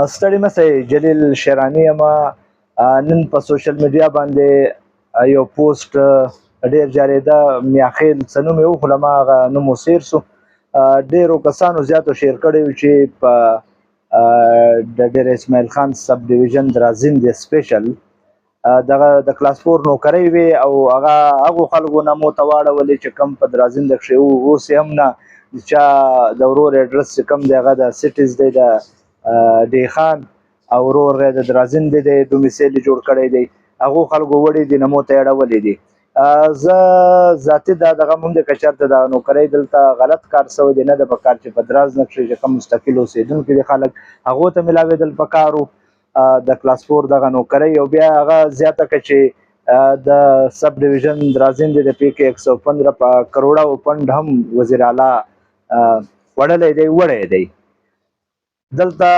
ستړي مسئ جلیل شیراني یم. نن په سوشل میډیا باندې یو پوسټ ډېر جارېده، میاخیل څه نوم یې و خو له ما هغه نوم ورسیر سو. ډېرو کسانو زیاتو شیر کړی و چې په د ډېر اسماعیل خان سب ډیویژن درازین دی سپیشل دغه د کلاس 4 نوکرۍ وې او هغه هغو خلکو نامو ته واړولې چې کم په درازین د کښې وو. اوس یې هم نه چا د ورور اډرس چې کم دی هغه د سټیز دی د ډی خان او ورور د درازین دی ډومیسیل یې جوړ کړی دی. هغو خلکو وړې دي نمو ته یې اړولې دي. زه ذاتي دا دغه هم دی که چېرته دغه نوکرۍ دلته غلط کار سوی دی، نه ده په کار چې په دراز نه کښې چې کوم مستقل اوسېدونکي دي خلک هغو ته میلاوېدل پکار و د کلاس 4 دغه نوکرۍ. او بیا هغه زیاته کړه چې د سب ډیویژن درازین دی د پې کې 115 کروړه فنډ هم وزیر اعلی وړی دی. دلته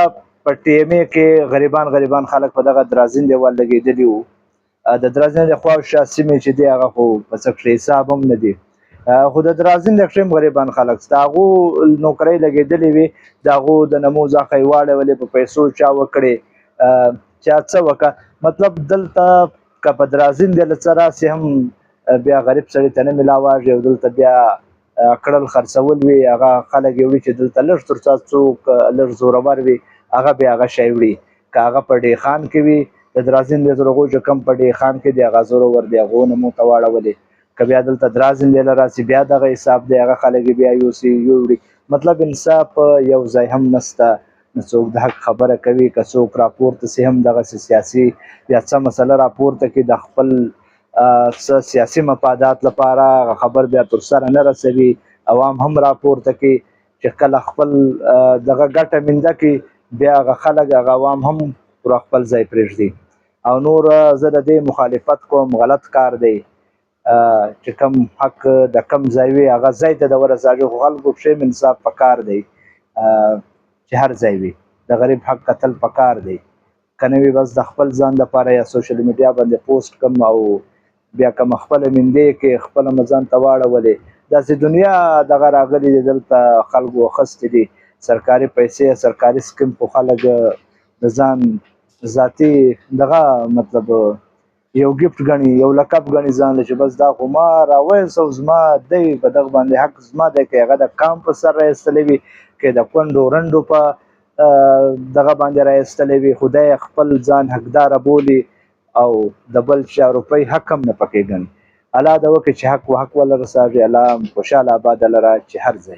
په ټي ایم اې کې غریبان خلک په دغه درازین دیوال لګېدلي وو. د درازین د خواوشا سیمې چې دی هغه خو په څه کښې حساب هم نه دي، خو د درازین د کښې هم غریبان خلک د هغو نوکرۍ لګېدلې وې، د هغو د نمو ځخه یې واړولې، په پیسو چا وکړې چا څه وکړه. مطلب دلته که په درازین دی له څه راسې هم بیا غریب سړي ته نه میلاواږي او دلته بیا کړل خرڅول وي هغه خلک یې وړي چې دلته لږ تر څه څوک لږ زورور وي هغه بیا هغه شی وړي. که هغه په ډی خان کې وي د درازین دی زرغو چې کوم په ډی خان کې دی هغه زورور دی هغو نمو ته واړولې. که بیا دلته درازین دی له راسي بیا دغه حساب دی هغه خلک یې بیا یوسي یوړي. مطلب انصاف یو ځای هم نشته، نه څوک د حق خبره کوي. که څوک راپورته سي هم دغسې سیاسي یا څه مسله راپورته کړي د خپل څه سیاسي مفادات لپاره هغه خبر بیا تر سره نه رسوي. عوام هم راپورته کړي چې کله خپل دغه ګټه منده کړي بیا هغه خلک هغه عوام هم پر خپل ځای پرېږدي. او نور زه د دې مخالفت کوم، غلط کار دی چې کم حق د کم ځای وي هغه ځای ته د ورساږي. خو خلکو کښې هم انصاف پکار دی چې هر ځای وي د غریب حق کتل پکار دی. که نه وي بس د خپل ځان لپاره یا سوشل میډیا باندې پوسټ کم او بیا کومه خپله میندې کې خپله مې ځان ته واړولې. داسې دنیا دغه راغلي دي دلته خلکو اخیستې دي سرکاري پیسې سرکاري سکیم خو خلک د ځان ذاتي دغه مطلب یو ګفټ ګڼي یو لقب ګڼي ځان له چې بس دا خو ما راویست او زما دی په دغه باندې حق زما دی. که هغه د کام په سر راایستلی وي که د کونډو رنډو په دغه باندې راایستلی وي خدای خپل ځان حقداره بولي او د بل چا روپۍ حق هم نه پکې ګڼي. الله دې وکړي چې حق و حق ولرساږي. الله خوشحاله آباده لره چې هر ځای